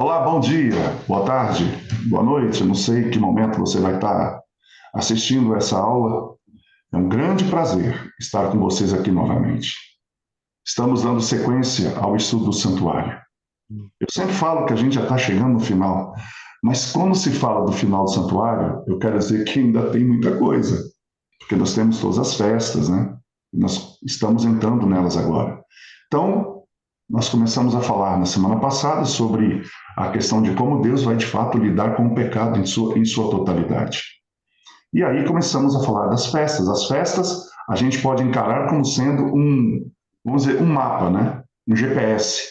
Olá, bom dia, boa tarde, boa noite. Eu não sei em que momento você vai estar assistindo essa aula. É um grande prazer estar com vocês aqui novamente. Estamos dando sequência ao estudo do santuário. Eu sempre falo que a gente já está chegando no final, mas quando se fala do final do santuário, eu quero dizer que ainda tem muita coisa, porque nós temos todas as festas, né? Nós estamos entrando nelas agora. Então, nós começamos a falar na semana passada sobre a questão de como Deus vai de fato lidar com o pecado em sua totalidade. E aí começamos a falar das festas. As festas a gente pode encarar como sendo vamos dizer, um mapa, né? Um GPS.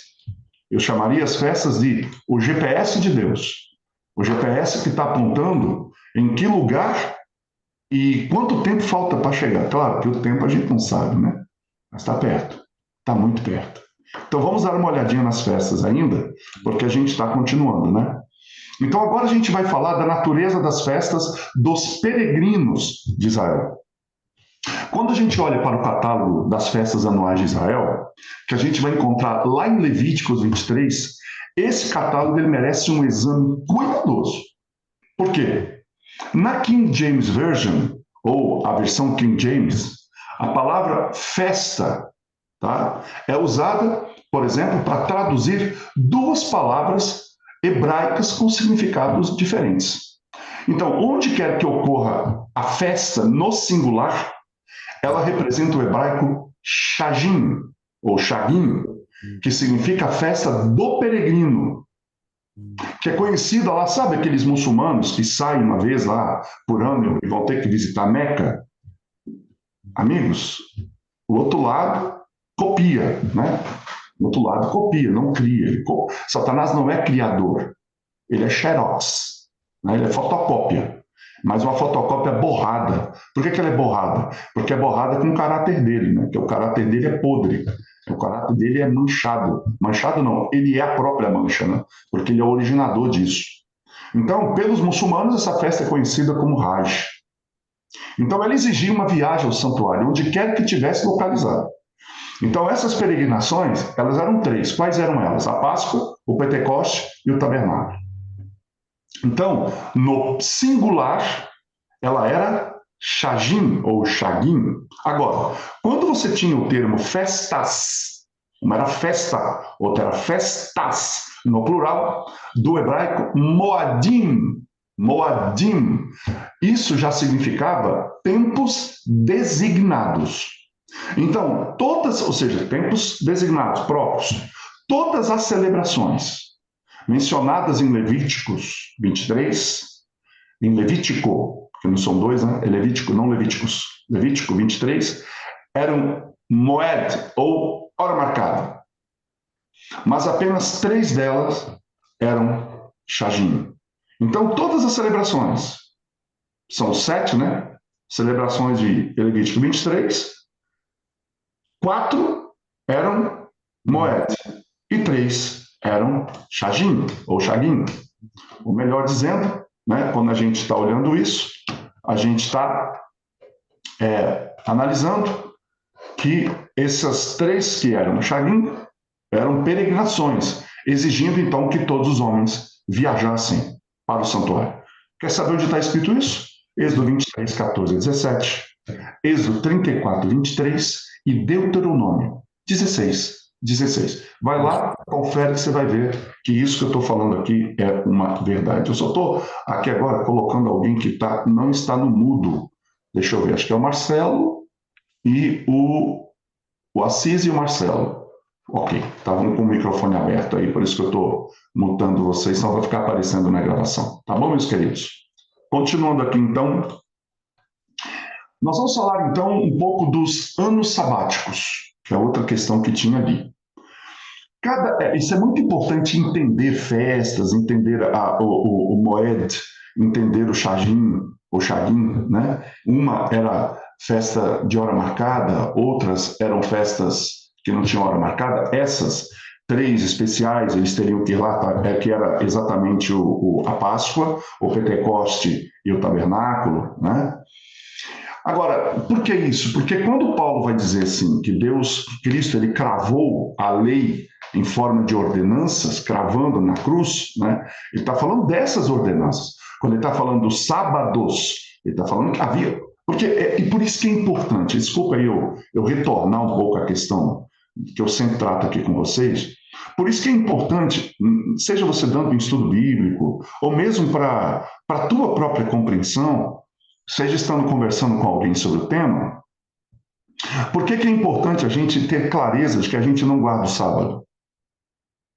Eu chamaria as festas de o GPS de Deus. O GPS que está apontando em que lugar e quanto tempo falta para chegar. Claro que o tempo a gente não sabe, né? Mas está perto. Está muito perto. Então vamos dar uma olhadinha nas festas ainda, porque a gente está continuando, né? Então agora a gente vai falar da natureza das festas dos peregrinos de Israel. Quando a gente olha para o catálogo das festas anuais de Israel, que a gente vai encontrar lá em Levíticos 23, esse catálogo ele merece um exame cuidadoso. Por quê? Na King James Version, ou a versão King James, a palavra festa, tá, é usada, por exemplo, para traduzir duas palavras hebraicas com significados diferentes. Então, onde quer que ocorra a festa no singular, ela representa o hebraico shagim, ou shagim, que significa a festa do peregrino, que é conhecida lá, sabe aqueles muçulmanos que saem uma vez lá por ano e vão ter que visitar Meca? Amigos, o outro lado copia, né? O outro lado copia, não cria. Satanás não é criador, ele é xerox, né? Ele é fotocópia, mas uma fotocópia borrada. Por que ela é borrada? Porque é borrada com o caráter dele, né? Porque o caráter dele é podre, o caráter dele é manchado. Manchado não, ele é a própria mancha, né? Porque ele é o originador disso. Então, pelos muçulmanos, essa festa é conhecida como Hajj. Então, ela exigia uma viagem ao santuário, onde quer que tivesse localizado. Então, essas peregrinações, elas eram três. Quais eram elas? A Páscoa, o Pentecoste e o Tabernáculo. Então, no singular, ela era Shagim ou Shagim. Agora, quando você tinha o termo festas, uma era festa, outra era festas, no plural, do hebraico Moadim. Moadim. Isso já significava tempos designados. Então, todas, ou seja, tempos designados, próprios, todas as celebrações mencionadas em Levíticos 23, em Levítico, que não são dois, né? É Levítico, não Levíticos, Levítico 23, eram moed, ou hora marcada. Mas apenas três delas eram shagim. Então, todas as celebrações, são sete, né? Celebrações de Levítico 23, quatro eram moed e três eram shagim, ou shagim. Ou melhor dizendo, né, quando a gente está olhando isso, a gente está analisando que essas três que eram shagim eram peregrinações, exigindo então que todos os homens viajassem para o santuário. Quer saber onde está escrito isso? Êxodo 23, 14 a 17, Êxodo 34, 23 e Deuteronômio 16, 16. Vai lá, confere que você vai ver que isso que eu estou falando aqui é uma verdade. Eu só estou aqui agora colocando alguém que não está no mudo. Deixa eu ver, acho que é o Marcelo e o Assis e o Marcelo. Ok, estavam com o microfone aberto aí, por isso que eu estou mutando vocês, senão vai ficar aparecendo na gravação. Tá bom, meus queridos? Continuando aqui, então, nós vamos falar, então, um pouco dos anos sabáticos, que é outra questão que tinha ali. Isso é muito importante entender festas, entender o Moed, entender o Shagim, né? Uma era festa de hora marcada, outras eram festas que não tinham hora marcada. Essas três especiais, eles teriam que ir lá, que era exatamente a Páscoa, o Pentecoste e o Tabernáculo, né? Agora, por que isso? Porque quando Paulo vai dizer assim que Deus, Cristo, ele cravou a lei em forma de ordenanças, cravando na cruz, né? Ele está falando dessas ordenanças. Quando ele está falando dos sábados, ele está falando que havia. Porque e por isso que é importante, desculpa aí eu retornar um pouco à questão que eu sempre trato aqui com vocês, por isso que é importante, seja você dando um estudo bíblico, ou mesmo para a tua própria compreensão, seja estando conversando com alguém sobre o tema, por que é importante a gente ter clareza de que a gente não guarda o sábado?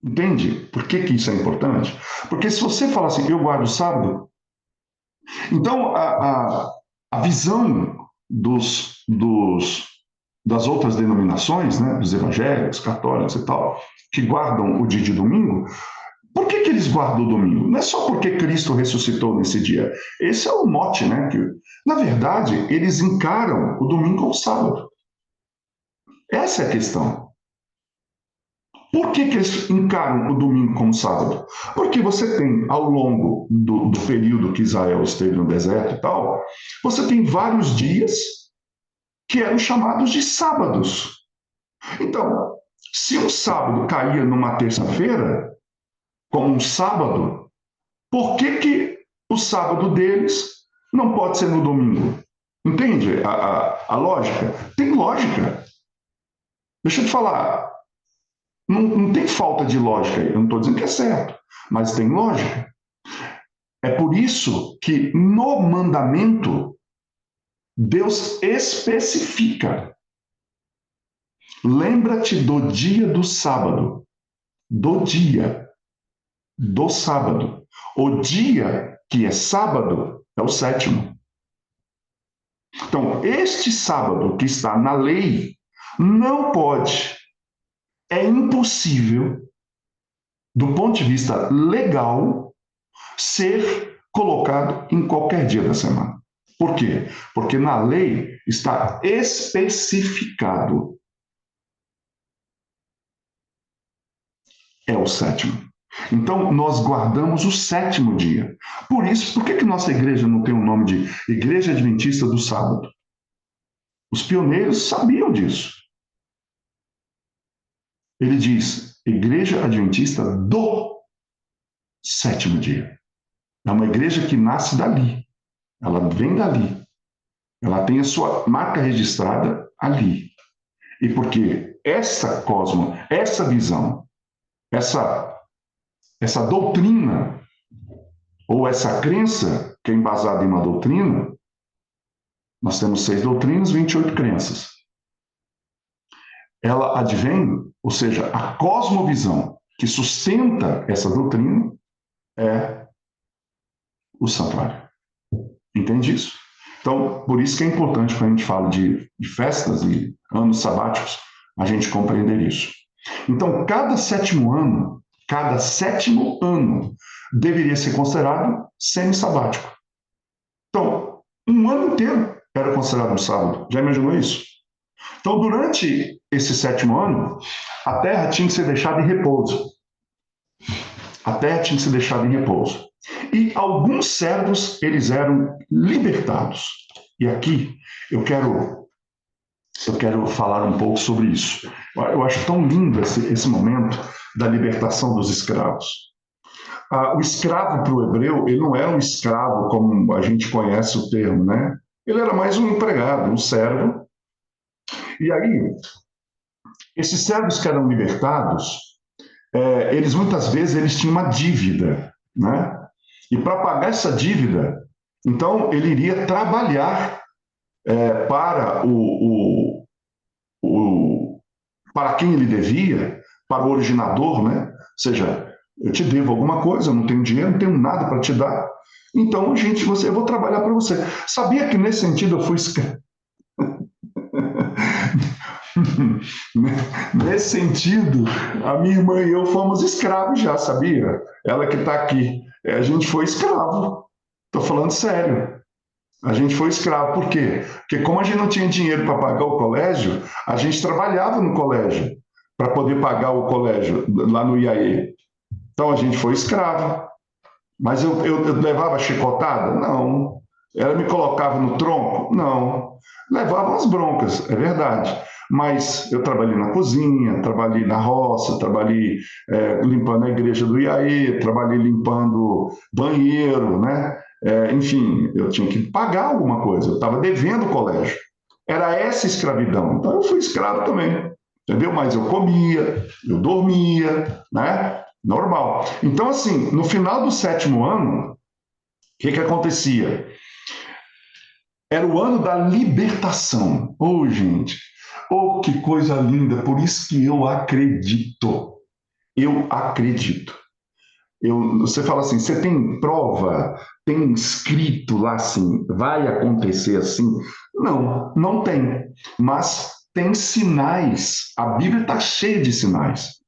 Entende? Por que isso é importante? Porque se você falar assim, eu guardo o sábado, então a visão das outras denominações, né, dos evangélicos, católicos e tal, que guardam o dia de domingo, por que eles guardam o domingo? Não é só porque Cristo ressuscitou nesse dia. Esse é o mote, né? Que, na verdade, eles encaram o domingo como sábado. Essa é a questão. Por que eles encaram o domingo como sábado? Porque você tem, ao longo do período que Israel esteve no deserto e tal, você tem vários dias que eram chamados de sábados. Então, se um sábado caía numa terça-feira, como um sábado, por que o sábado deles não pode ser no domingo? Entende a lógica? Tem lógica. Deixa eu te falar, não tem falta de lógica aí. Eu não estou dizendo que é certo, mas tem lógica. É por isso que no mandamento, Deus especifica. Lembra-te do dia do sábado. Do dia do sábado. O dia que é sábado é o sétimo. Então, este sábado que está na lei não pode, é impossível, do ponto de vista legal, ser colocado em qualquer dia da semana. Por quê? Porque na lei está especificado. É o sétimo. Então, nós guardamos o sétimo dia. Por isso, por que nossa igreja não tem o nome de Igreja Adventista do Sábado? Os pioneiros sabiam disso. Ele diz, Igreja Adventista do sétimo dia. É uma igreja que nasce dali. Ela vem dali. Ela tem a sua marca registrada ali. E porque essa cosmo, essa visão, essa doutrina, ou essa crença, que é embasada em uma doutrina, nós temos 6 doutrinas, 28 crenças. Ela advém, ou seja, a cosmovisão que sustenta essa doutrina é o santuário. Entende isso? Então, por isso que é importante, quando a gente fala de festas e anos sabáticos, a gente compreender isso. Então, cada sétimo ano deveria ser considerado semi-sabático. Então, um ano inteiro era considerado um sábado. Já imaginou isso? Então, durante esse sétimo ano, a terra tinha que ser deixada em repouso. A terra tinha que ser deixada em repouso. E alguns servos, eles eram libertados. E aqui eu quero falar um pouco sobre isso. Eu acho tão lindo esse momento da libertação dos escravos. O escravo para o hebreu, ele não era um escravo como a gente conhece o termo, né? Ele era mais um empregado, um servo. E aí, esses servos que eram libertados, eles muitas vezes eles tinham uma dívida, né? E para pagar essa dívida, então ele iria trabalhar para para quem ele devia, para o originador, né? Ou seja, eu te devo alguma coisa, eu não tenho dinheiro, não tenho nada para te dar. Então, eu vou trabalhar para você. Sabia que nesse sentido eu fui Nesse sentido, a minha irmã e eu fomos escravos já, sabia? Ela que está aqui. A gente foi escravo. Estou falando sério. A gente foi escravo. Por quê? Porque como a gente não tinha dinheiro para pagar o colégio, a gente trabalhava no colégio para poder pagar o colégio lá no IAE. Então a gente foi escravo. Mas eu levava chicotada? Não. Ela me colocava no tronco? Não. Levava umas broncas, é verdade. Mas eu trabalhei na cozinha, trabalhei na roça, trabalhei limpando a igreja do IAE, trabalhei limpando banheiro, né? Enfim, eu tinha que pagar alguma coisa, eu estava devendo o colégio. Era essa escravidão. Então eu fui escravo também, entendeu? Mas eu comia, eu dormia, né? Normal. Então, assim, no final do sétimo ano, o que acontecia? Era o ano da libertação. Oh, gente, oh, que coisa linda. Por isso que eu acredito. Eu acredito. Você fala assim, você tem prova? Tem escrito lá assim, vai acontecer assim? Não, não tem. Mas tem sinais. A Bíblia está cheia de sinais.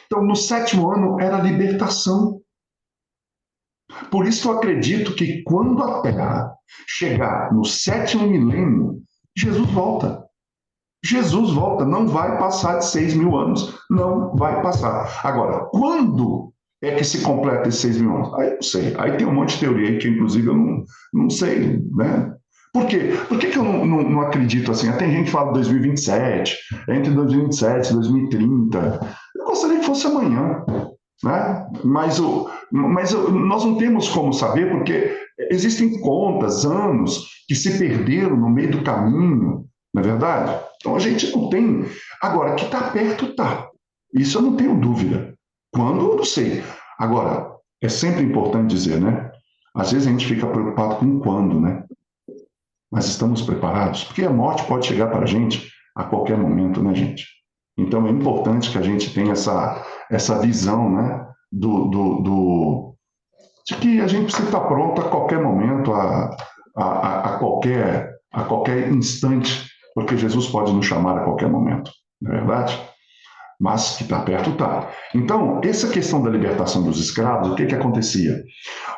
Então, no sétimo ano era libertação. Por isso eu acredito que quando a Terra chegar no sétimo milênio, Jesus volta. Jesus volta, não vai passar de 6.000 anos, não vai passar. Agora, quando é que se completa esses 6.000 anos? Aí eu não sei, aí tem um monte de teoria aí que inclusive eu não sei, né? Por quê? Por que eu não acredito assim? Tem gente que fala 2027, entre 2027 e 2030. Eu gostaria que fosse amanhã, né? Nós não temos como saber, porque existem contas, anos, que se perderam no meio do caminho, não é verdade? Então a gente não tem. Agora, que está perto, está. Isso eu não tenho dúvida. Quando, eu não sei. Agora, é sempre importante dizer, né? Às vezes a gente fica preocupado com quando, né? Mas estamos preparados? Porque a morte pode chegar para a gente a qualquer momento, né, gente? Então é importante que a gente tenha essa visão, né? De que a gente precisa estar pronto a qualquer momento, a qualquer instante, porque Jesus pode nos chamar a qualquer momento, não é verdade? Mas que está perto, está. Então, essa questão da libertação dos escravos, o que acontecia?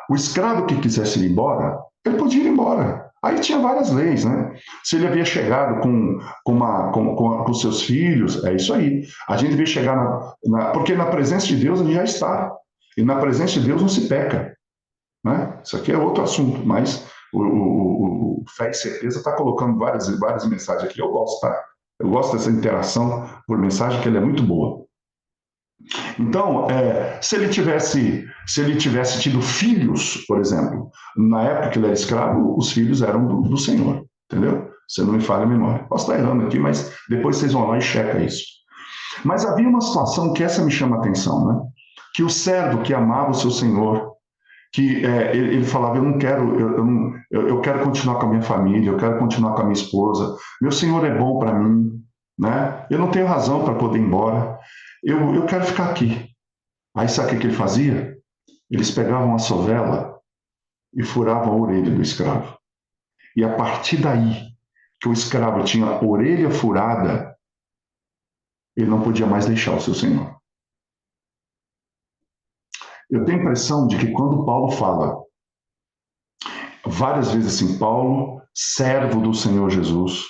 O escravo que quisesse ir embora, ele podia ir embora. Aí tinha várias leis, né? Se ele havia chegado com seus filhos, é isso aí. A gente devia chegar porque na presença de Deus a gente já está. E na presença de Deus não se peca, né? Isso aqui é outro assunto, mas o Fé e Certeza está colocando várias mensagens aqui. Eu gosto, tá? Eu gosto dessa interação por mensagem, que ela é muito boa. Então, se ele tivesse tido filhos, por exemplo, na época que ele era escravo, os filhos eram do Senhor, entendeu? Você não me falha a memória. Posso estar errando aqui, mas depois vocês vão lá e checam isso. Mas havia uma situação que essa me chama a atenção, né? Que o servo que amava o seu senhor, que ele falava, eu não quero, eu quero continuar com a minha família, eu quero continuar com a minha esposa, meu senhor é bom para mim, né? Eu não tenho razão para poder ir embora, eu quero ficar aqui. Aí sabe o que ele fazia? Eles pegavam a sovela e furavam a orelha do escravo. E a partir daí, que o escravo tinha a orelha furada, ele não podia mais deixar o seu senhor. Eu tenho a impressão de que quando Paulo fala várias vezes assim, Paulo, servo do Senhor Jesus,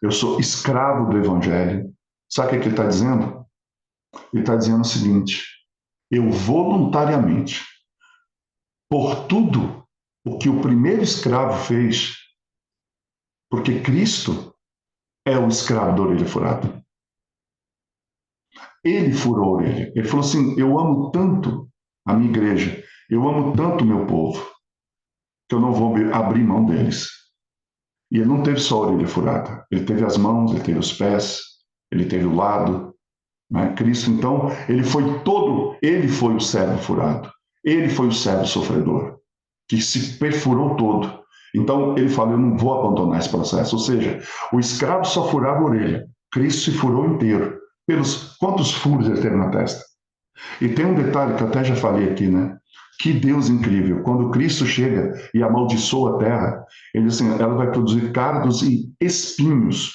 eu sou escravo do Evangelho, sabe o que ele está dizendo? Ele está dizendo o seguinte: eu voluntariamente, por tudo o que o primeiro escravo fez, porque Cristo é o escravo da orelha furada. Ele furou a orelha. Ele falou assim: eu amo tanto a minha igreja, eu amo tanto o meu povo, que eu não vou abrir mão deles. E ele não teve só a orelha furada, ele teve as mãos, ele teve os pés, ele teve o lado. Né? Cristo, então, ele foi o servo furado, ele foi o servo sofredor, que se perfurou todo. Então, ele fala: eu não vou abandonar esse processo. Ou seja, o escravo só furava a orelha, Cristo se furou inteiro. Pelos quantos furos ele teve na testa? E tem um detalhe que eu até já falei aqui, né? Que Deus incrível. Quando Cristo chega e amaldiçoa a terra, ele diz assim: ela vai produzir cardos e espinhos.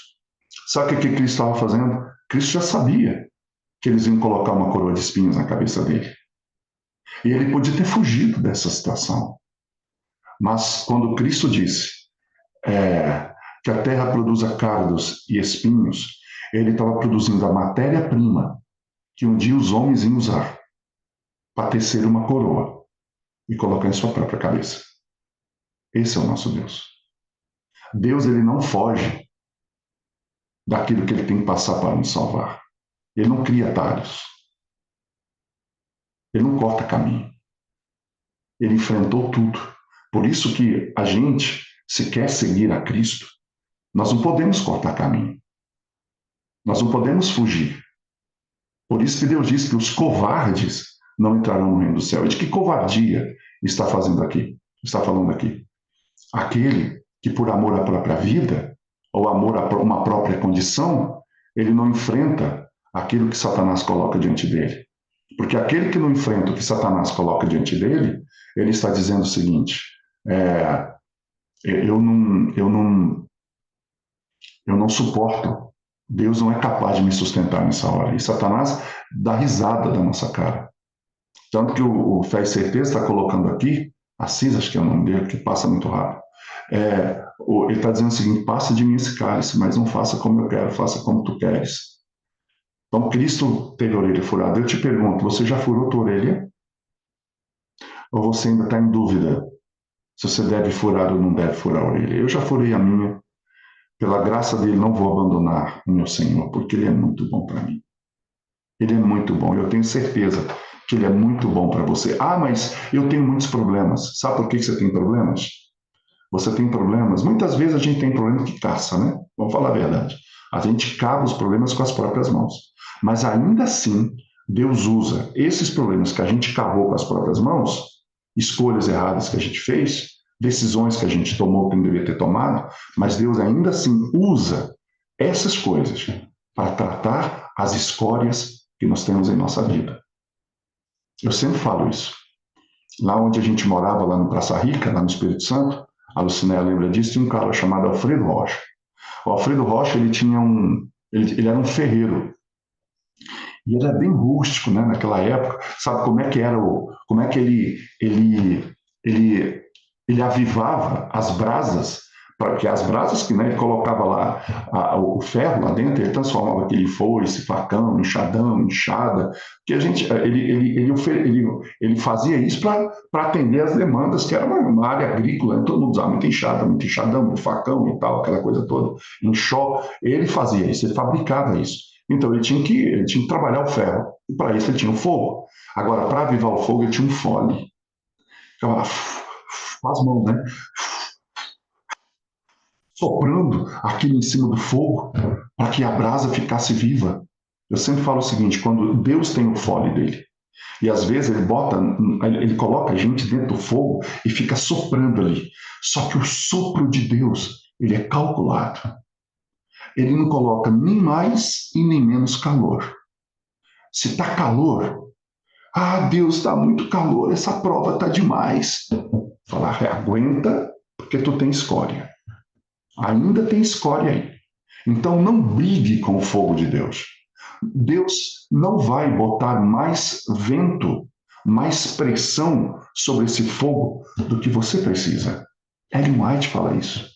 Sabe o que Cristo estava fazendo? Cristo já sabia que eles iam colocar uma coroa de espinhos na cabeça dele. E ele podia ter fugido dessa situação. Mas quando Cristo disse que a terra produza cardos e espinhos, ele estava produzindo a matéria-prima que um dia os homens iam usar para tecer uma coroa e colocar em sua própria cabeça. Esse é o nosso Deus. Deus, ele não foge daquilo que ele tem que passar para nos salvar. Ele não cria atalhos. Ele não corta caminho. Ele enfrentou tudo. Por isso que a gente, se quer seguir a Cristo, nós não podemos cortar caminho. Nós não podemos fugir. Por isso que Deus diz que os covardes não entrarão no reino do céu. E de que covardia está fazendo aqui? Está falando aqui? Aquele que por amor à própria vida, ou amor a uma própria condição, ele não enfrenta aquilo que Satanás coloca diante dele. Porque aquele que não enfrenta o que Satanás coloca diante dele, ele está dizendo o seguinte: eu não suporto. Deus não é capaz de me sustentar nessa hora. E Satanás dá risada da nossa cara. Tanto que o Fé e Certeza está colocando aqui, Assis, acho que é o nome dele, que passa muito rápido. Ele está dizendo o seguinte: passa de mim esse cálice, mas não faça como eu quero, faça como tu queres. Então, Cristo teve a orelha furada. Eu te pergunto, você já furou tua orelha? Ou você ainda está em dúvida se você deve furar ou não deve furar a orelha? Eu já furei a minha. Pela graça dele, não vou abandonar o meu Senhor, porque ele é muito bom para mim. Ele é muito bom. Eu tenho certeza que ele é muito bom para você. Ah, mas eu tenho muitos problemas. Sabe por que você tem problemas? Você tem problemas. Muitas vezes a gente tem problema que caça, né? Vamos falar a verdade. A gente cava os problemas com as próprias mãos. Mas ainda assim, Deus usa esses problemas que a gente cavou com as próprias mãos, escolhas erradas que a gente fez, decisões que a gente tomou que não devia ter tomado, mas Deus ainda assim usa essas coisas para tratar as escórias que nós temos em nossa vida. Eu sempre falo isso. Lá onde a gente morava, lá no Praça Rica, lá no Espírito Santo, a Lucinéia lembra disso, tinha um cara chamado Alfredo Rocha. O Alfredo Rocha, ele era um ferreiro. E ele era bem rústico, né, naquela época. Sabe como é que era como é que ele avivava as brasas, porque as brasas que, né, ele colocava lá o ferro lá dentro, ele transformava aquele foice, facão, enxadão, enxada, que a gente, ele fazia isso para atender as demandas, que era uma área agrícola, né? Todo mundo usava muito enxada, muito enxadão, muito facão e tal, aquela coisa toda, enxó. Ele fazia isso, ele fabricava isso. Então ele tinha que trabalhar o ferro, e para isso ele tinha o fogo. Agora, para avivar o fogo, ele tinha um fole. Ficava lá, com as mãos, né? Soprando aquilo em cima do fogo para que a brasa ficasse viva. Eu sempre falo o seguinte: quando Deus tem o fole dele, e às vezes ele coloca a gente dentro do fogo e fica soprando ali. Só que o sopro de Deus, ele é calculado. Ele não coloca nem mais e nem menos calor. Se está calor, Deus, está muito calor, essa prova está demais. Falar, aguenta, porque tu tem escória. Ainda tem escória aí. Então não brigue com o fogo de Deus. Deus não vai botar mais vento, mais pressão sobre esse fogo do que você precisa. Ellen White fala isso.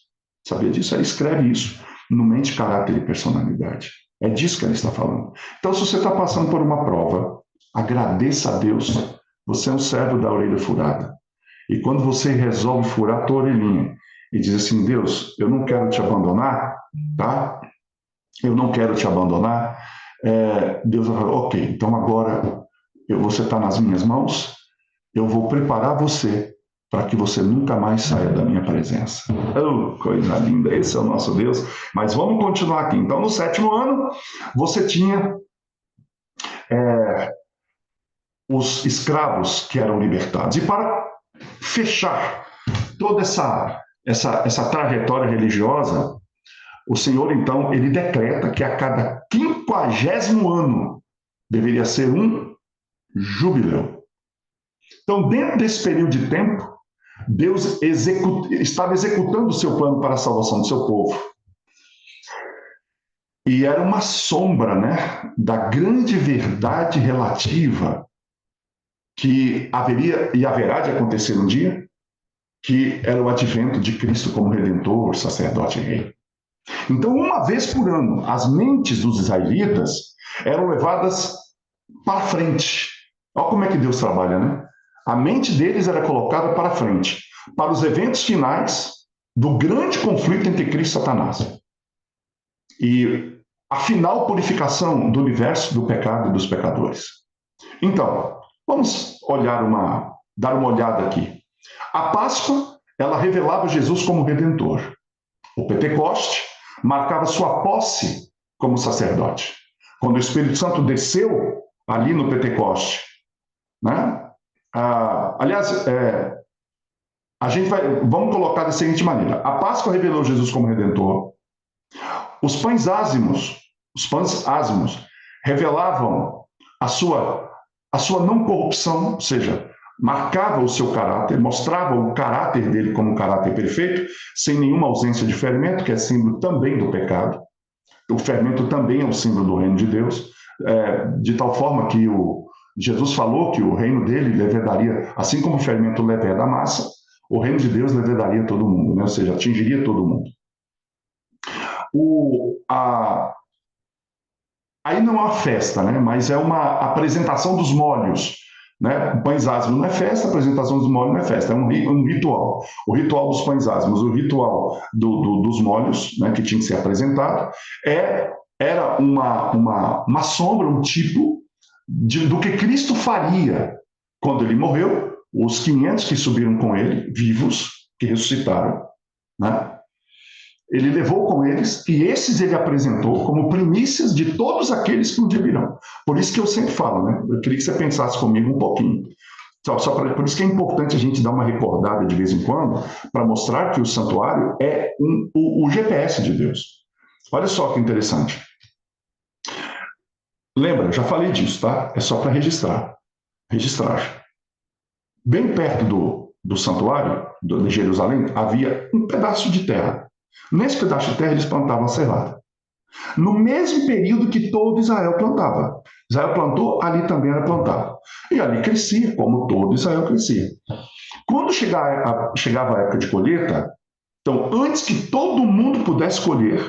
Sabia disso? Ela escreve isso no Mente, Caráter e Personalidade. É disso que ela está falando. Então, se você está passando por uma prova, agradeça a Deus. Você é um servo da orelha furada. E quando você resolve furar a tua orelhinha e diz assim: Deus, eu não quero te abandonar, tá? Eu não quero te abandonar. Deus vai falar: ok, então agora você está nas minhas mãos, eu vou preparar você para que você nunca mais saia da minha presença. Oh, coisa linda, esse é o nosso Deus. Mas vamos continuar aqui. Então, no 7º ano, você tinha os escravos que eram libertados. E para fechar toda essa trajetória religiosa, o Senhor, então, ele decreta que a cada 50º ano deveria ser um jubileu. Então, dentro desse período de tempo, Deus estava executando o seu plano para a salvação do seu povo. E era uma sombra, né, da grande verdade relativa que haveria e haverá de acontecer um dia, que era o advento de Cristo como Redentor, sacerdote e rei. Então, uma vez por ano, as mentes dos israelitas eram levadas para frente. Olha como é que Deus trabalha, né? A mente deles era colocada para frente, para os eventos finais do grande conflito entre Cristo e Satanás. E a final purificação do universo, do pecado e dos pecadores. Então, vamos dar uma olhada aqui. A Páscoa, ela revelava Jesus como Redentor. O Pentecoste marcava sua posse como sacerdote. Quando o Espírito Santo desceu ali no Pentecoste, né? Aliás, vamos colocar da seguinte maneira: a Páscoa revelou Jesus como Redentor. Os pães ázimos revelavam a sua não corrupção, ou seja, marcava o seu caráter, mostrava o caráter dele como um caráter perfeito, sem nenhuma ausência de fermento, que é símbolo também do pecado. O fermento também é um símbolo do reino de Deus, de tal forma que Jesus falou que o reino dele levedaria, assim como o fermento leveda a massa, o reino de Deus levedaria todo mundo, né? Ou seja, atingiria todo mundo. Aí não é uma festa, né? Mas é uma apresentação dos molhos. Né? Pães ázimos não é festa, a apresentação dos molhos não é festa, é um ritual. O ritual dos pães ázimos, o ritual dos molhos, né, que tinha que ser apresentado, era uma sombra, um tipo do que Cristo faria quando ele morreu, os 500 que subiram com ele, vivos, que ressuscitaram, né? Ele levou com eles, e esses ele apresentou como primícias de todos aqueles que um dia virão. Por isso que eu sempre falo, né? Eu queria que você pensasse comigo um pouquinho. Por isso que é importante a gente dar uma recordada de vez em quando, para mostrar que o santuário é o GPS de Deus. Olha só que interessante. Lembra, já falei disso, tá? É só para registrar. Registrar. Bem perto do santuário, de Jerusalém, havia um pedaço de terra. Nesse pedaço de terra, eles plantavam a cevada. No mesmo período que todo Israel plantava. Israel plantou, ali também era plantado. E ali crescia, como todo Israel crescia. Quando chegava a época de colheita, então, antes que todo mundo pudesse colher,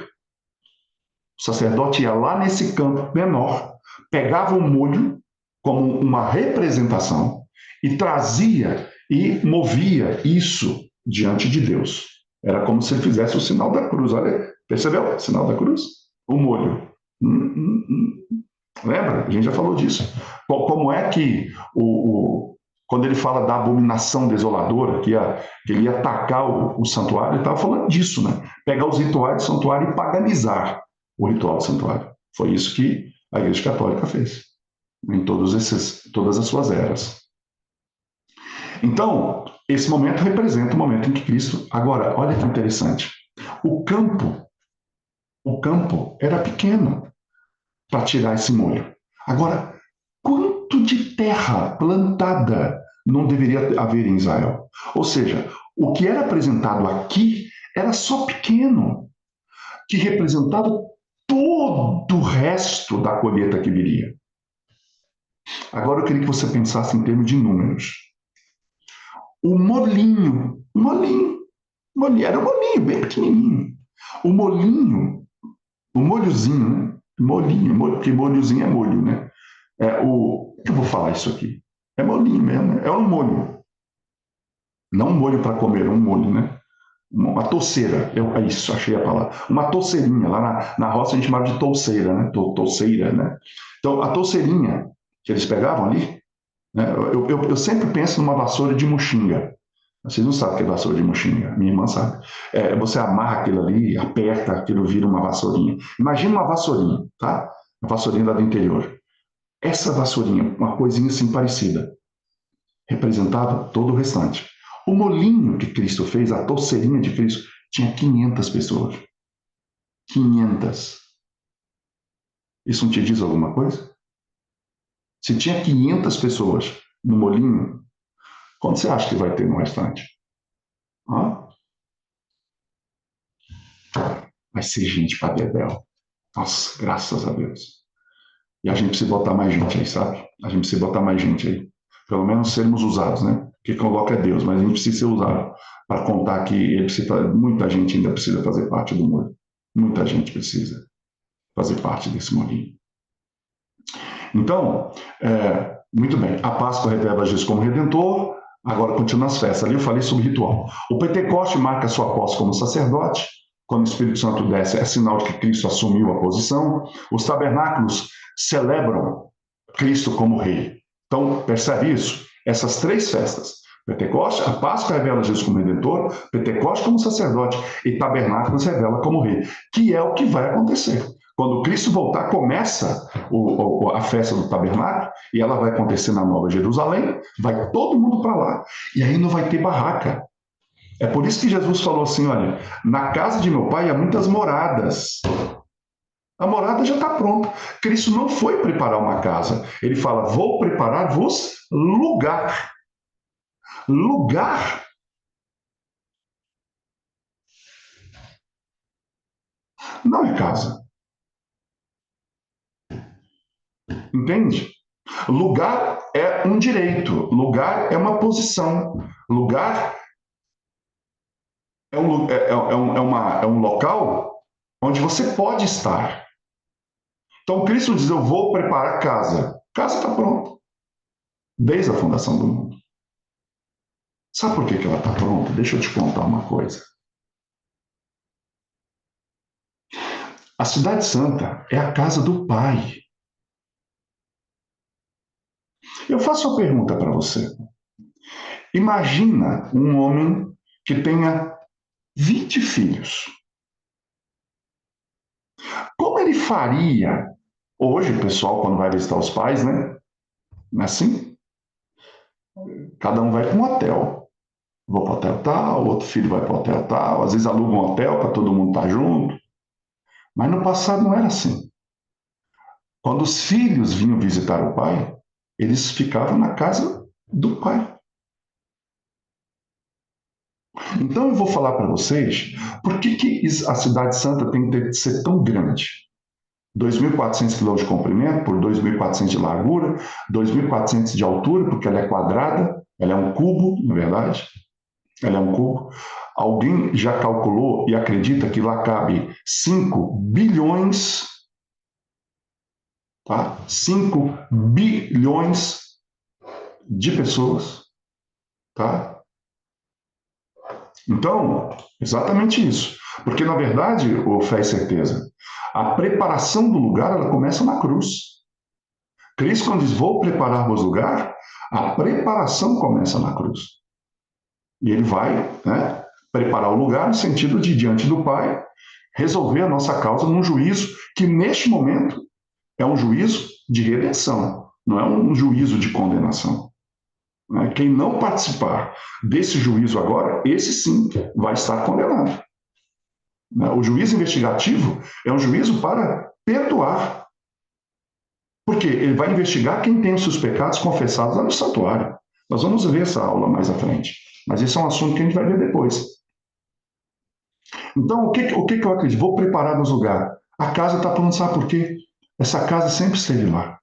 o sacerdote ia lá nesse campo menor, pegava um molho como uma representação e trazia e movia isso diante de Deus. Era como se ele fizesse o sinal da cruz. Olha, percebeu? O sinal da cruz? O molho. Lembra? A gente já falou disso. Como é que quando ele fala da abominação desoladora, que ele ia atacar o santuário, ele estava falando disso, né? Pegar os rituais do santuário e paganizar o ritual do santuário. Foi isso que a Igreja Católica fez em todas as suas eras. Então, esse momento representa o momento em que Cristo... Agora, olha que interessante. O campo era pequeno para tirar esse molho. Agora, quanto de terra plantada não deveria haver em Israel? Ou seja, o que era apresentado aqui era só pequeno, que representava todo o resto da colheita que viria. Agora eu queria que você pensasse em termos de números. O molinho, era um molinho bem pequenininho. O molhozinho, né? Porque molhozinho é molho, né? Eu vou falar isso aqui. É molinho mesmo, né? É um molho. Não um molho para comer, um molho, né? Uma touceira, é isso, achei a palavra. Uma touceirinha, lá na roça a gente chamava de touceira, né? Touceira, né? Então, a touceirinha que eles pegavam ali, né? Eu sempre penso numa vassoura de muxinga. Vocês não sabem o que é vassoura de muxinga, minha irmã sabe. Você amarra aquilo ali, aperta, aquilo vira uma vassourinha. Imagina uma vassourinha, tá? Uma vassourinha lá do interior. Essa vassourinha, uma coisinha assim parecida, representava todo o restante. O molinho que Cristo fez, a touceirinha de Cristo, tinha 500 pessoas. 500. Isso não te diz alguma coisa? Se tinha 500 pessoas no molinho, quanto você acha que vai ter no restante? Vai ser gente para Dedéu. Nossa, graças a Deus. E a gente precisa botar mais gente aí, sabe? A gente precisa botar mais gente aí. Pelo menos sermos usados, né? Quem coloca é Deus, mas a gente precisa ser usado para contar que muita gente ainda precisa fazer parte do molho. Muita gente precisa fazer parte desse molinho. Então, muito bem. A Páscoa revela Jesus como Redentor. Agora continua as festas. Ali eu falei sobre ritual. O Pentecoste marca sua posse como sacerdote. quando o Espírito Santo desce, é sinal de que Cristo assumiu a posição. Os tabernáculos celebram Cristo como rei. Então, percebe isso? Essas três festas, Pentecoste, a Páscoa revela Jesus como Redentor, Pentecoste como sacerdote e tabernáculos revela como rei, que é o que vai acontecer. Quando Cristo voltar, começa a festa do tabernáculo e ela vai acontecer na Nova Jerusalém, vai todo mundo para lá e aí não vai ter barraca. É por isso que Jesus falou assim, olha, na casa de meu pai há muitas moradas. A morada já está pronta. Cristo não foi preparar uma casa. Ele fala, vou preparar-vos lugar. Lugar não é casa. Entende? Lugar é um direito. Lugar é uma posição. Lugar é um local onde você pode estar. Então Cristo diz, eu vou preparar casa. Casa está pronta. Desde a fundação do mundo. Sabe por que ela está pronta? Deixa eu te contar uma coisa. A Cidade Santa é a casa do Pai. Eu faço uma pergunta para você. Imagina um homem que tenha 20 filhos. Como ele faria? Hoje, o pessoal, quando vai visitar os pais, né? Não é assim? Cada um vai para um hotel. Vou para o hotel tal, outro filho vai para o hotel tal. Às vezes aluga um hotel para todo mundo estar junto. Mas no passado não era assim. Quando os filhos vinham visitar o pai, eles ficavam na casa do pai. Então eu vou falar para vocês por que a Cidade Santa tem que ser tão grande. 2.400 quilômetros de comprimento por 2.400 de largura, 2.400 de altura, porque ela é quadrada, ela é um cubo, na verdade. Ela é um cubo. Alguém já calculou e acredita que lá cabe 5 bilhões, tá? 5 bilhões de pessoas, tá? Então, exatamente isso. Porque, na verdade, o fé e certeza, a preparação do lugar, ela começa na cruz. Cristo, quando diz, vou preparar-vos lugar, a preparação começa na cruz. E ele vai, né, preparar o lugar no sentido de, diante do Pai, resolver a nossa causa num juízo que, neste momento, é um juízo de redenção, não é um juízo de condenação. Quem não participar desse juízo agora, esse sim vai estar condenado. O juízo investigativo é um juízo para perdoar. Porque ele vai investigar quem tem os seus pecados confessados lá no santuário. Nós vamos ver essa aula mais à frente. Mas esse é um assunto que a gente vai ver depois. Então, o que eu acredito? Vou preparar nos lugares. A casa está pronta, sabe por quê? Essa casa sempre esteve lá.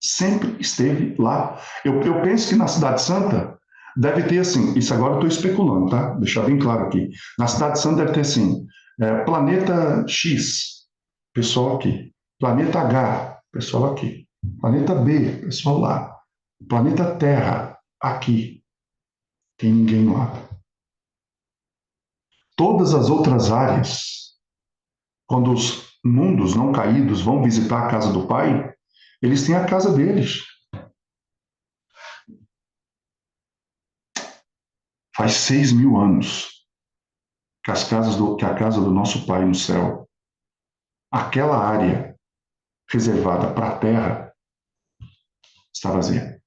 Sempre esteve lá. Eu penso que na Cidade Santa deve ter assim, isso agora eu estou especulando, tá? Deixar bem claro aqui. Na Cidade Santa deve ter assim, planeta X, pessoal aqui. Planeta H, pessoal aqui. Planeta B, pessoal lá. Planeta Terra, aqui. Tem ninguém lá. Todas as outras áreas, quando os mundos não caídos vão visitar a casa do Pai, eles têm a casa deles. Faz 6.000 anos que a casa do nosso Pai no céu, aquela área reservada para a terra, está vazia.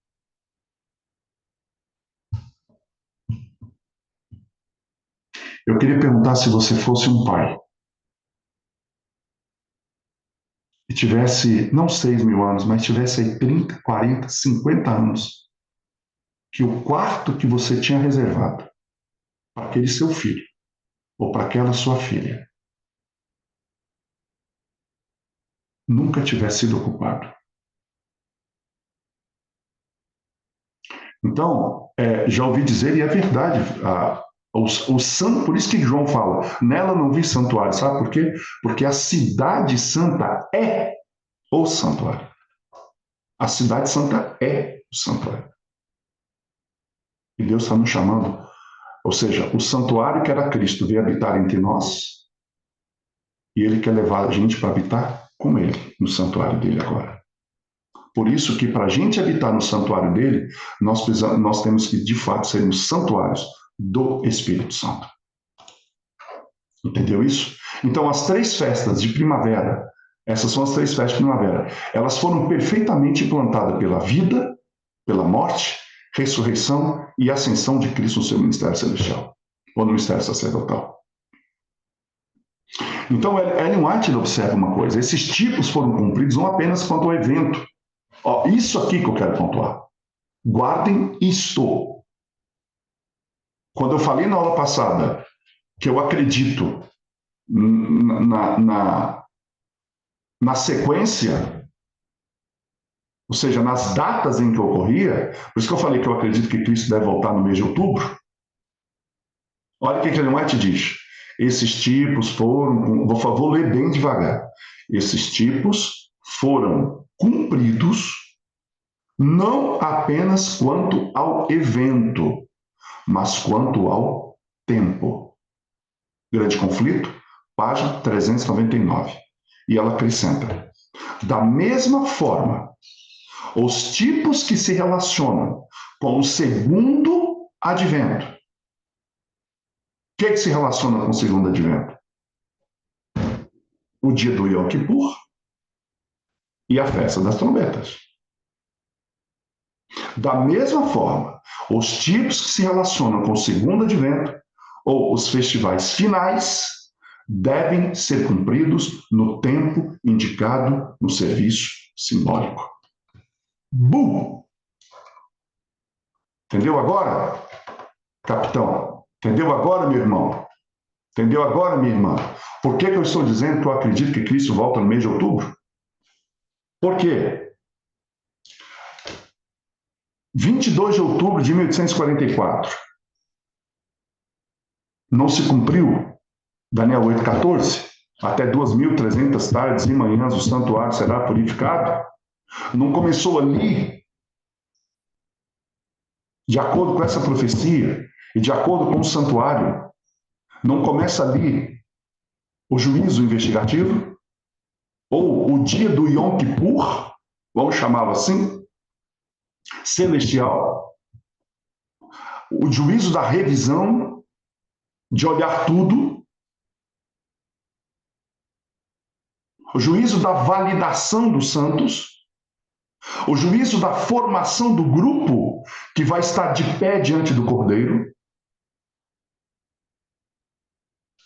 Eu queria perguntar se você fosse um pai e tivesse, não 6.000 anos, mas tivesse aí 30, 40, 50 anos, que o quarto que você tinha reservado para aquele seu filho ou para aquela sua filha nunca tivesse sido ocupado. Então, já ouvi dizer, e é verdade, o santo, por isso que João fala, nela não vi santuário, sabe por quê? Porque a cidade santa é o santuário. A cidade santa é o santuário. E Deus está nos chamando, ou seja, o santuário que era Cristo veio habitar entre nós, E ele quer levar a gente para habitar com ele, no santuário dele agora. Por isso que para a gente habitar no santuário dele, nós temos que, de fato, sermos santuários do Espírito Santo. Entendeu isso? Então, as 3 festas de primavera, essas são as 3 festas de primavera, elas foram perfeitamente implantadas pela vida, pela morte, ressurreição e ascensão de Cristo no seu ministério celestial, ou no ministério sacerdotal. Então, Ellen White observa uma coisa: esses tipos foram cumpridos não apenas quanto ao evento. Ó, isso aqui que eu quero pontuar. Guardem isto. Quando eu falei na aula passada que eu acredito na sequência, ou seja, nas datas em que ocorria, por isso que eu falei que eu acredito que Cristo deve voltar no mês de outubro. Olha o que Ellen White diz. Esses tipos foram, vou ler bem devagar. Esses tipos foram cumpridos não apenas quanto ao evento, mas quanto ao tempo. Grande Conflito, página 399. E ela acrescenta: da mesma forma, os tipos que se relacionam com o segundo advento. O que se relaciona com o segundo advento? O dia do Yom Kippur e a festa das trombetas. Da mesma forma, os tipos que se relacionam com o segundo advento ou os festivais finais devem ser cumpridos no tempo indicado no serviço simbólico. Bum! Entendeu agora, capitão? Entendeu agora, meu irmão? Entendeu agora, minha irmã? Por que eu estou dizendo que eu acredito que Cristo volta no mês de outubro? Por quê? 22 de outubro de 1844. Não se cumpriu Daniel 8,14? Até 2.300 tardes e manhãs o santuário será purificado? Não começou ali, de acordo com essa profecia e de acordo com o santuário? Não começa ali o juízo investigativo? Ou o dia do Yom Kippur, vamos chamá-lo assim, celestial? O juízo da revisão, de olhar tudo? O juízo da validação dos santos? O juízo da formação do grupo que vai estar de pé diante do Cordeiro?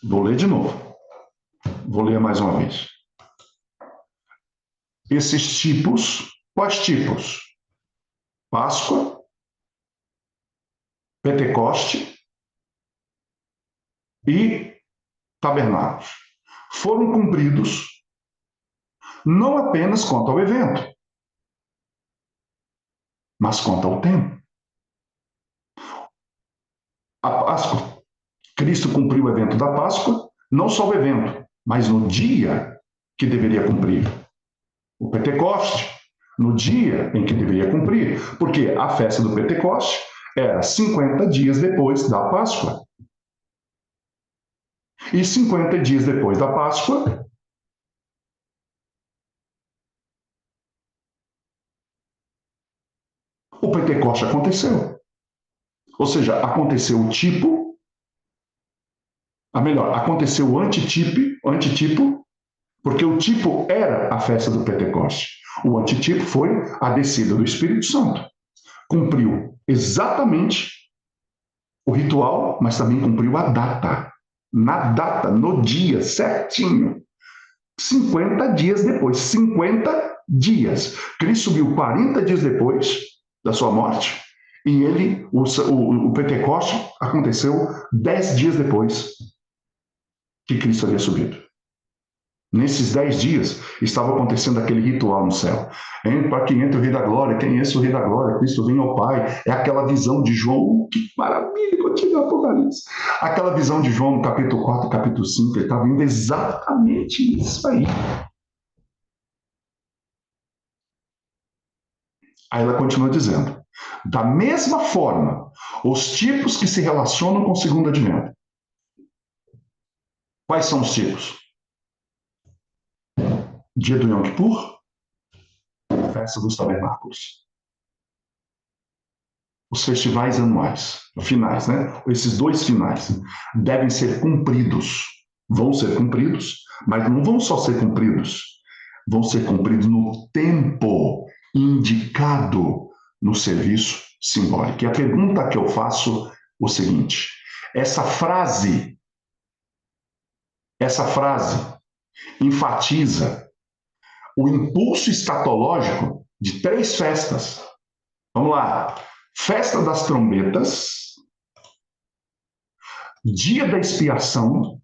Vou ler de novo. Vou ler mais uma vez. Esses tipos, quais tipos? Páscoa, Pentecoste e tabernáculos. Foram cumpridos não apenas quanto ao evento, mas quanto ao tempo. A Páscoa, Cristo cumpriu o evento da Páscoa, não só o evento, mas no dia que deveria cumprir. O Pentecoste, no dia em que deveria cumprir, porque a festa do Pentecoste era 50 dias depois da Páscoa. E 50 dias depois da Páscoa, o Pentecoste aconteceu. Ou seja, aconteceu o tipo, aconteceu o antitipo, porque o tipo era a festa do Pentecoste. O antitipo foi a descida do Espírito Santo. Cumpriu exatamente o ritual, mas também cumpriu a data. Na data, no dia certinho. 50 dias depois. 50 dias. Cristo subiu 40 dias depois da sua morte e o Pentecoste aconteceu 10 dias depois que Cristo havia subido. Nesses 10 dias estava acontecendo aquele ritual no céu. Para quem entra o Rei da Glória, quem é esse o Rei da Glória? Cristo vem ao Pai. É aquela visão de João, que maravilha, continua Apocalipse. Aquela visão de João no capítulo 4, capítulo 5, ele está vendo exatamente isso aí. Aí ela continua dizendo: da mesma forma, os tipos que se relacionam com o segundo advento. Quais são os tipos? Dia do Yom Kippur, Festa dos Tabernáculos. Os festivais anuais, finais, né? Esses dois finais devem ser cumpridos, vão ser cumpridos, mas não vão só ser cumpridos, vão ser cumpridos no tempo indicado no serviço simbólico. E a pergunta que eu faço é o seguinte: essa frase enfatiza o impulso escatológico de três festas. Vamos lá. Festa das trombetas, dia da expiação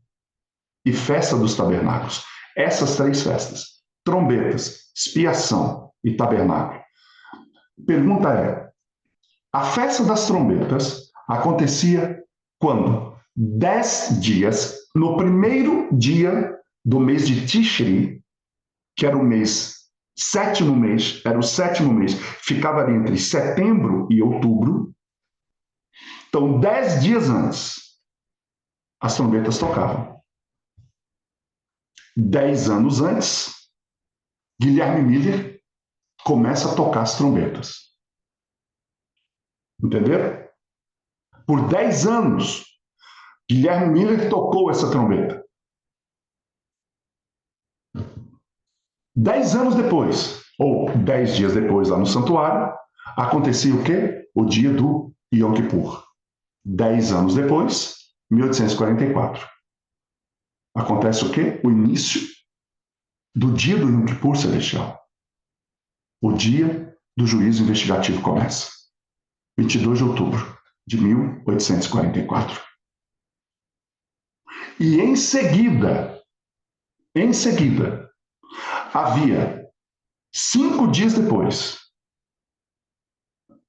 e festa dos tabernáculos. Essas três festas, trombetas, expiação e tabernáculo. Pergunta é, a festa das trombetas acontecia quando? 10 dias, no primeiro dia do mês de Tishri, que era o sétimo mês, ficava ali entre setembro e outubro. Então, 10 dias antes, as trombetas tocavam. 10 anos antes, Guilherme Miller começa a tocar as trombetas. Entenderam? Por 10 anos, Guilherme Miller tocou essa trombeta. 10 anos depois, ou 10 dias depois, lá no santuário, acontecia o quê? O dia do Yom Kippur. 10 anos depois, 1844. Acontece o quê? O início do dia do Yom Kippur celestial. O dia do juízo investigativo começa. 22 de outubro de 1844. E em seguida, havia 5 dias depois,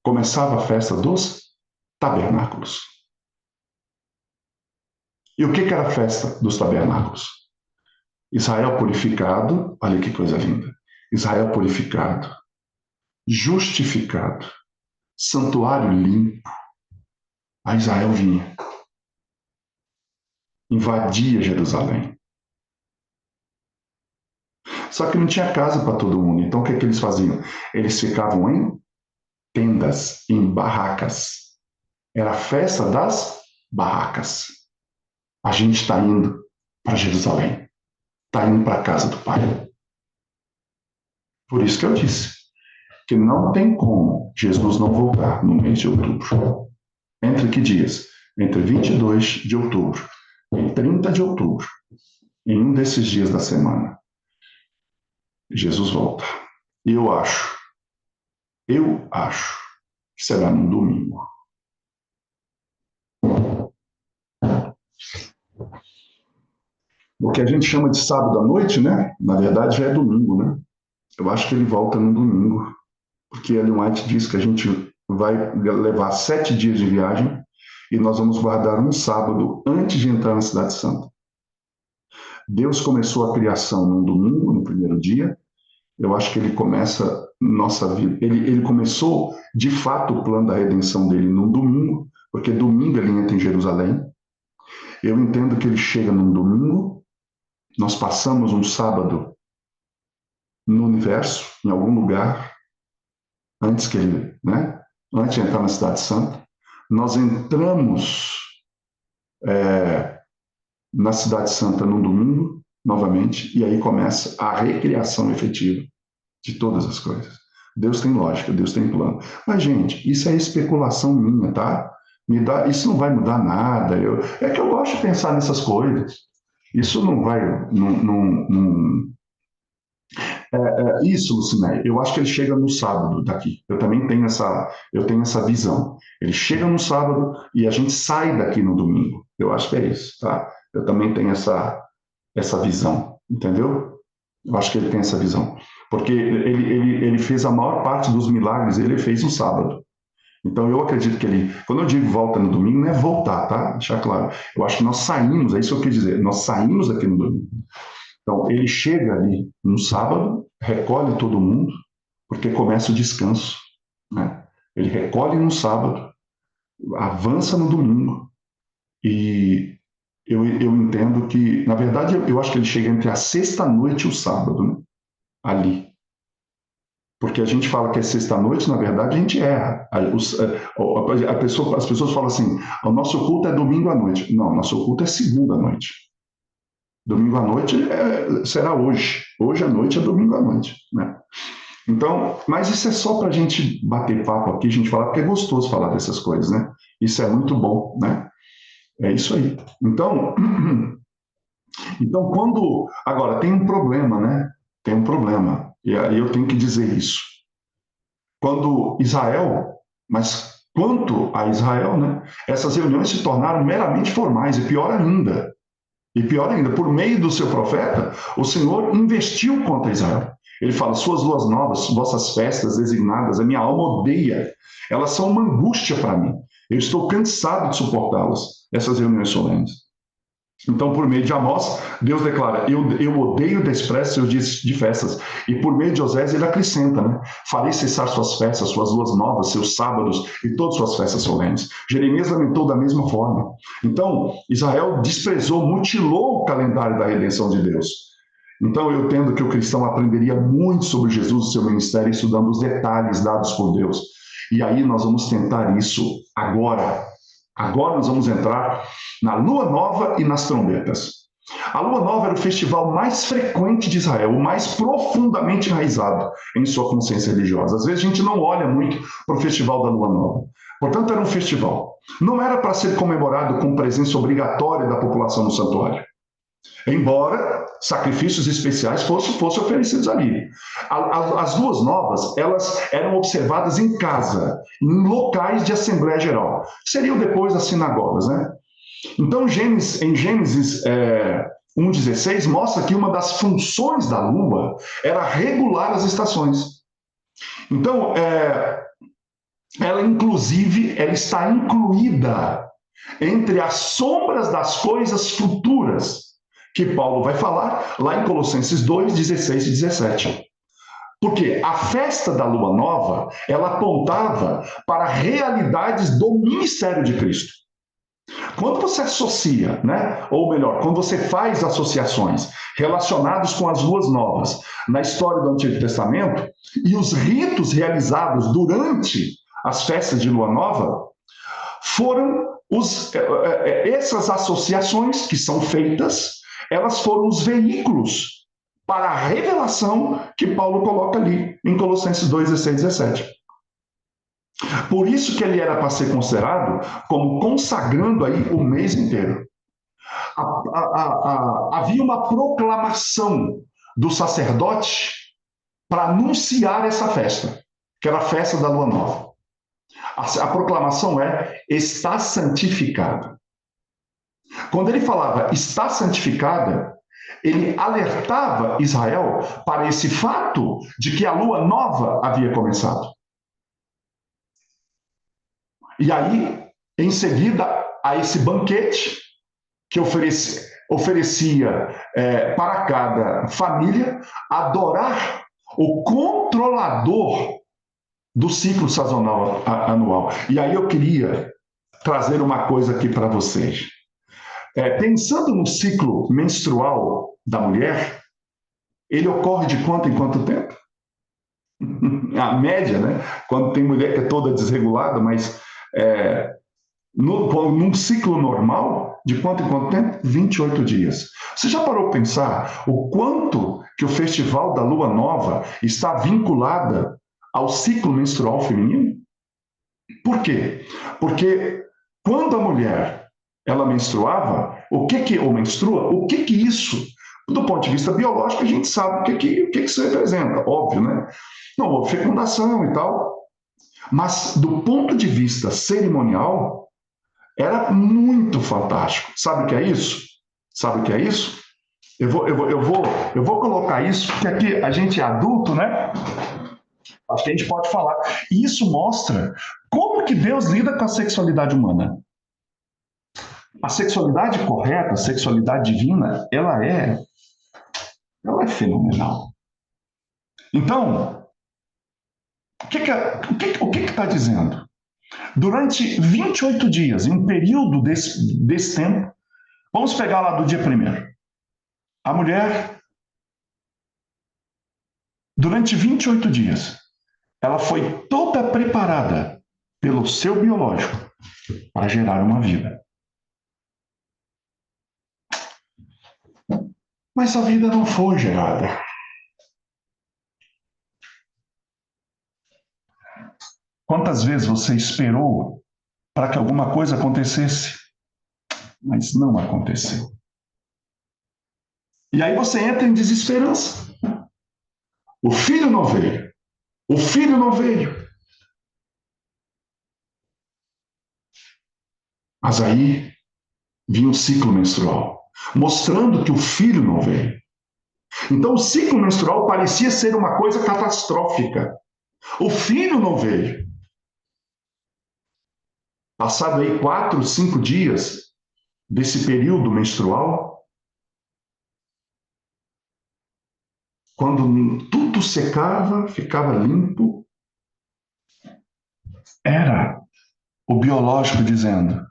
começava a festa dos tabernáculos. E o que era a festa dos tabernáculos? Israel purificado, olha que coisa linda. Israel purificado, justificado, santuário limpo. A Israel vinha, invadia Jerusalém. Só que não tinha casa para todo mundo. Então o que eles faziam? Eles ficavam em tendas, em barracas. Era a festa das barracas. A gente está indo para Jerusalém. Está indo para a casa do Pai. Por isso que eu disse que não tem como Jesus não voltar no mês de outubro. Entre que dias? Entre 22 de outubro e 30 de outubro. Em um desses dias da semana, Jesus volta. E eu acho que será no domingo. O que a gente chama de sábado à noite, né? Na verdade já é domingo, né? Eu acho que ele volta no domingo, porque Ellen White diz que a gente vai levar 7 dias de viagem e nós vamos guardar um sábado antes de entrar na Cidade Santa. Deus começou a criação no domingo, no primeiro dia. Eu acho que ele começa nossa vida. Ele começou, de fato, o plano da redenção dele no domingo, porque domingo ele entra em Jerusalém. Eu entendo que ele chega num domingo, nós passamos um sábado no universo, em algum lugar, antes que ele, né? Antes de entrar na Cidade Santa. Nós entramos na Cidade Santa no domingo, novamente, e aí começa a recriação efetiva de todas as coisas. Deus tem lógica, Deus tem plano. Mas, gente, isso é especulação minha, tá? Isso não vai mudar nada. É que eu gosto de pensar nessas coisas. Isso não vai. Isso, Luciné, eu acho que ele chega no sábado daqui. Eu também tenho essa visão. Ele chega no sábado e a gente sai daqui no domingo. Eu acho que é isso, tá? Eu também tenho essa visão, entendeu? Eu acho que ele tem essa visão. Porque ele fez a maior parte dos milagres, ele fez no sábado. Então eu acredito que ele, quando eu digo volta no domingo, não é voltar, tá? Deixar claro. Eu acho que nós saímos, é isso que eu quis dizer, nós saímos daqui no domingo. Então ele chega ali no sábado, recolhe todo mundo, porque começa o descanso, né? Ele recolhe no sábado, avança no domingo, e eu entendo que, na verdade, eu acho que ele chega entre a sexta-noite e o sábado, né? ali. Porque a gente fala que é sexta-noite, na verdade a gente erra. As pessoas falam assim, o nosso culto é domingo à noite. Não, nosso culto é segunda à noite. Domingo à noite será hoje. Hoje à noite é domingo à noite, né? Então, mas isso é só para a gente bater papo aqui, a gente falar, porque é gostoso falar dessas coisas, né? Isso é muito bom, né? É isso aí. Então, quando... Agora, tem um problema, né? Tem um problema. E aí eu tenho que dizer isso. Quando Israel, mas quanto a Israel, né? Essas reuniões se tornaram meramente formais, e pior ainda, por meio do seu profeta, o Senhor investiu contra Israel. Ele fala, suas luas novas, vossas festas designadas, a minha alma odeia. Elas são uma angústia para mim. Eu estou cansado de suportá-las, essas reuniões solenes. Então, por meio de Amós, Deus declara, eu odeio e desprezo seus dias de festas. E por meio de Osés, ele acrescenta, né? Farei cessar suas festas, suas luas novas, seus sábados e todas suas festas solenes. Jeremias lamentou da mesma forma. Então, Israel desprezou, mutilou o calendário da redenção de Deus. Então, eu entendo que o cristão aprenderia muito sobre Jesus e seu ministério, estudando os detalhes dados por Deus. E aí nós vamos tentar isso agora. Agora nós vamos entrar na Lua Nova e nas trombetas. A Lua Nova era o festival mais frequente de Israel, o mais profundamente enraizado em sua consciência religiosa. Às vezes a gente não olha muito para o festival da Lua Nova. Portanto, era um festival. Não era para ser comemorado com presença obrigatória da população no santuário, embora sacrifícios especiais fossem oferecidos ali. As luas novas, elas eram observadas em casa, em locais de Assembleia Geral. Seriam depois as sinagogas, né? Então, em Gênesis 1,16, mostra que uma das funções da lua era regular as estações. Então, ela está incluída entre as sombras das coisas futuras, que Paulo vai falar lá em Colossenses 2, 16 e 17. Porque a festa da Lua Nova, ela apontava para realidades do ministério de Cristo. Quando você associa, né? Ou melhor, quando você faz associações relacionadas com as luas novas na história do Antigo Testamento e os ritos realizados durante as festas de Lua Nova, foram essas associações que são feitas, elas foram os veículos para a revelação que Paulo coloca ali em Colossenses 2, 16 e 17. Por isso que ele era para ser considerado como consagrando aí o mês inteiro. Havia uma proclamação do sacerdote para anunciar essa festa, que era a festa da Lua Nova. A proclamação está santificada. Quando ele falava está santificada, ele alertava Israel para esse fato de que a lua nova havia começado. E aí, em seguida, a esse banquete que oferecia para cada família adorar o controlador do ciclo sazonal anual. E aí eu queria trazer uma coisa aqui para vocês. Pensando no ciclo menstrual da mulher, ele ocorre de quanto em quanto tempo? A média, né? Quando tem mulher que é toda desregulada, mas num ciclo normal, de quanto em quanto tempo? 28 dias. Você já parou para pensar o quanto que o Festival da Lua Nova está vinculada ao ciclo menstrual feminino? Por quê? Porque quando a mulher ela menstruava, ou menstrua, o que isso, do ponto de vista biológico, a gente sabe o que isso representa, óbvio, né? Não houve fecundação e tal, mas do ponto de vista cerimonial, era muito fantástico. Sabe o que é isso? Sabe o que é isso? Eu vou colocar isso, porque aqui a gente é adulto, né? Acho que a gente pode falar. E isso mostra como que Deus lida com a sexualidade humana. A sexualidade correta, a sexualidade divina, ela é fenomenal. Então, o que está dizendo? Durante 28 dias, em um período desse tempo, vamos pegar lá do dia 1º. A mulher Durante 28 dias, ela foi toda preparada pelo seu biológico para gerar uma vida. Mas a vida não foi gerada. Quantas vezes você esperou para que alguma coisa acontecesse, mas não aconteceu? E aí você entra em desesperança. O filho não veio. O filho não veio. Mas aí vinha o ciclo menstrual, mostrando que o filho não veio. Então o ciclo menstrual parecia ser uma coisa catastrófica. O filho não veio. Passado aí 4, 5 dias desse período menstrual, quando tudo secava, ficava limpo, era o biológico dizendo: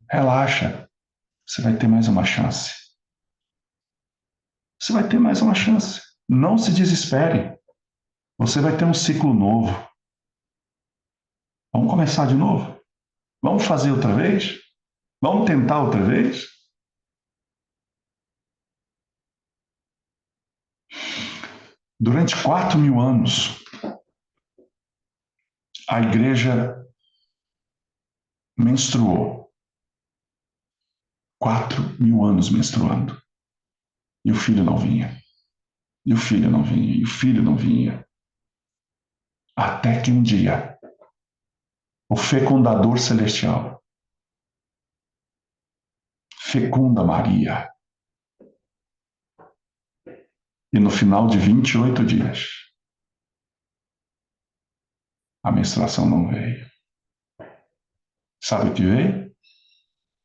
relaxa, você vai ter mais uma chance. Você vai ter mais uma chance. Não se desespere. Você vai ter um ciclo novo. Vamos começar de novo? Vamos fazer outra vez? Vamos tentar outra vez? Durante 4.000 anos, a igreja menstruou. 4.000 anos menstruando. E o filho não vinha. E o filho não vinha. E o filho não vinha. Até que um dia, o fecundador celestial fecunda Maria. E no final de 28 dias, a menstruação não veio. Sabe o que veio?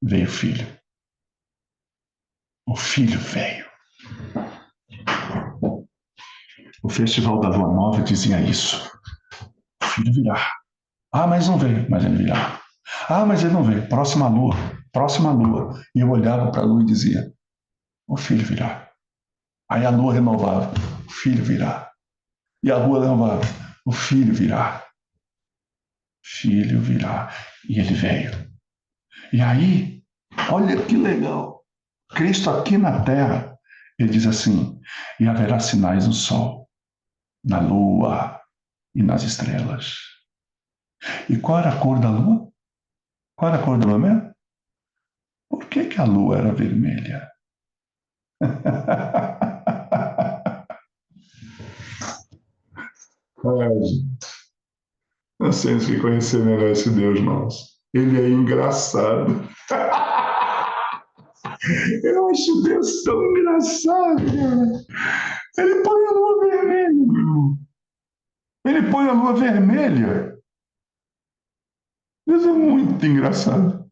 Veio o filho. O filho veio. O Festival da Lua Nova dizia isso. O filho virá. Ah, mas não veio. Mas ele virá. Ah, mas ele não veio. Próxima lua. Próxima lua. E eu olhava para a lua e dizia: o filho virá. Aí a lua renovava: o filho virá. E a lua renovava: o filho virá. Filho virá. E ele veio. E aí, olha que legal. Cristo aqui na terra, ele diz assim: e haverá sinais no sol, na lua e nas estrelas. E qual era a cor da lua? Qual era a cor da lua mesmo? Por que a lua era vermelha? Ai, nós temos que conhecer melhor esse Deus nosso. Ele é engraçado. Eu acho Deus tão engraçado, cara. Ele põe a lua vermelha, meu irmão. Ele põe a lua vermelha. Deus é muito engraçado.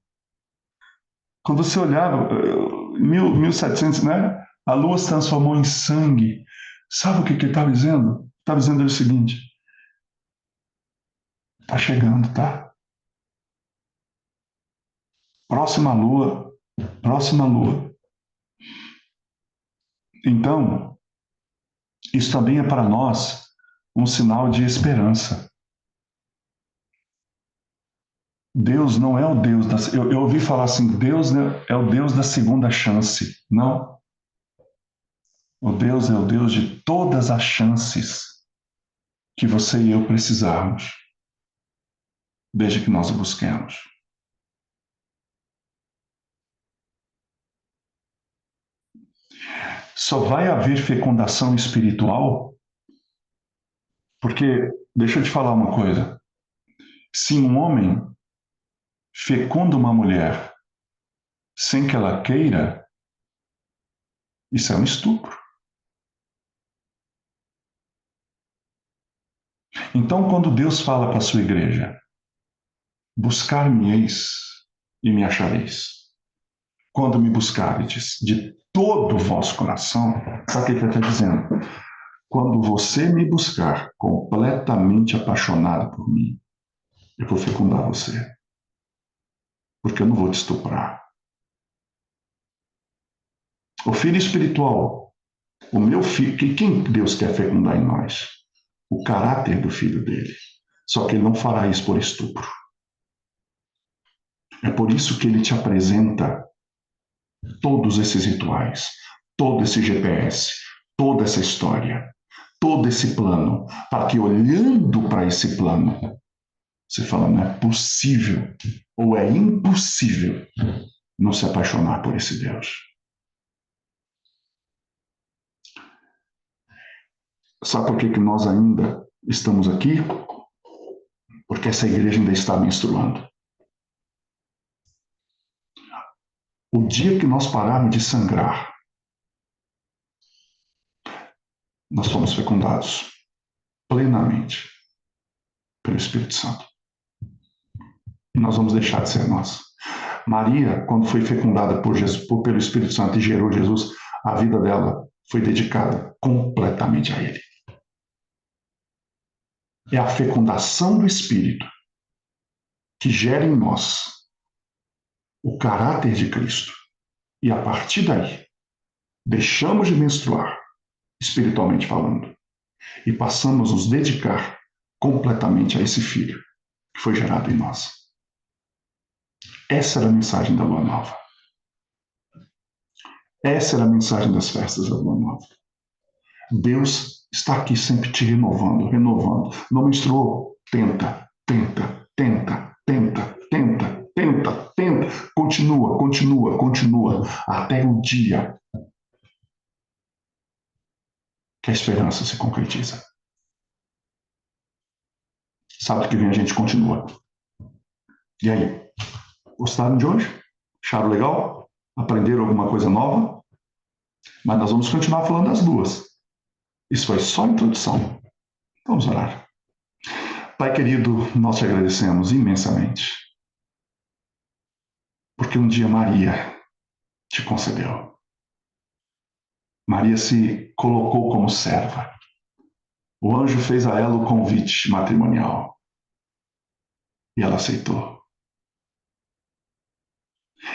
Quando você olhava, 1700, né? A lua se transformou em sangue. Sabe o que ele estava dizendo? Estava dizendo o seguinte: tá chegando, tá? Próxima lua, próxima lua. Então, isso também é para nós um sinal de esperança. Deus não é o Deus da. Eu ouvi falar assim: Deus é o Deus da segunda chance. Não. O Deus é o Deus de todas as chances que você e eu precisarmos, desde que nós o busquemos. Só vai haver fecundação espiritual porque, deixa eu te falar uma coisa: se um homem fecunda uma mulher sem que ela queira, isso é um estupro. Então, quando Deus fala para a sua igreja: buscar-me-eis e me achareis, quando me buscardes de todo o vosso coração, sabe o que ele está dizendo? Quando você me buscar completamente apaixonado por mim, eu vou fecundar você. Porque eu não vou te estuprar. O filho espiritual O meu filho, quem Deus quer fecundar em nós? O caráter do filho dele. Só que ele não fará isso por estupro. É por isso que ele te apresenta todos esses rituais, todo esse GPS, toda essa história, todo esse plano, para que olhando para esse plano, você fala, não é possível, ou é impossível não se apaixonar por esse Deus. Sabe por que nós ainda estamos aqui? Porque essa igreja ainda está menstruando. O dia que nós pararmos de sangrar, nós somos fecundados plenamente pelo Espírito Santo. E nós vamos deixar de ser nós. Maria, quando foi fecundada por Jesus, pelo Espírito Santo e gerou Jesus, a vida dela foi dedicada completamente a Ele. É a fecundação do Espírito que gera em nós o caráter de Cristo. E a partir daí, deixamos de menstruar, espiritualmente falando, e passamos a nos dedicar completamente a esse Filho que foi gerado em nós. Essa era a mensagem da Lua Nova. Essa era a mensagem das festas da Lua Nova. Deus está aqui sempre te renovando, renovando. Não menstruou? Tenta, tenta, tenta, tenta, tenta, tenta, tenta. Continua, continua, continua, até o dia que a esperança se concretiza. Sábado que vem a gente continua. E aí? Gostaram de hoje? Acharam legal? Aprenderam alguma coisa nova? Mas nós vamos continuar falando das duas. Isso foi só a introdução. Vamos orar. Pai querido, nós te agradecemos imensamente, porque um dia Maria te concedeu. Maria se colocou como serva. O anjo fez a ela o convite matrimonial e ela aceitou.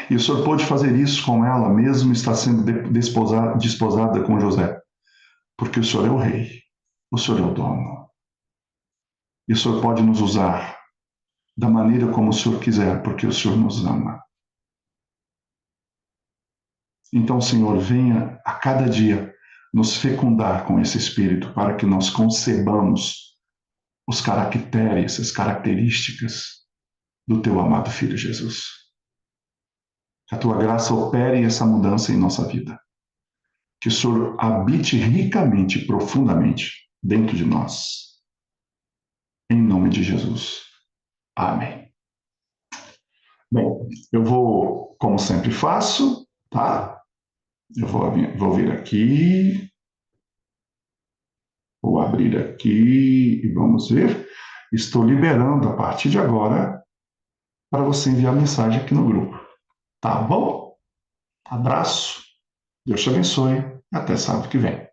E o Senhor pôde fazer isso com ela, mesmo está sendo desposada com José, porque o Senhor é o rei, o Senhor é o dono. E o Senhor pode nos usar da maneira como o Senhor quiser, porque o Senhor nos ama. Então, Senhor, venha a cada dia nos fecundar com esse Espírito para que nós concebamos os caracteres, as características do teu amado Filho Jesus. Que a tua graça opere essa mudança em nossa vida. Que o Senhor habite ricamente, profundamente dentro de nós. Em nome de Jesus. Amém. Bem, eu vou, como sempre faço, tá? Eu vou vir aqui, vou abrir aqui e vamos ver. Estou liberando a partir de agora para você enviar mensagem aqui no grupo. Tá bom? Abraço, Deus te abençoe, até sábado que vem.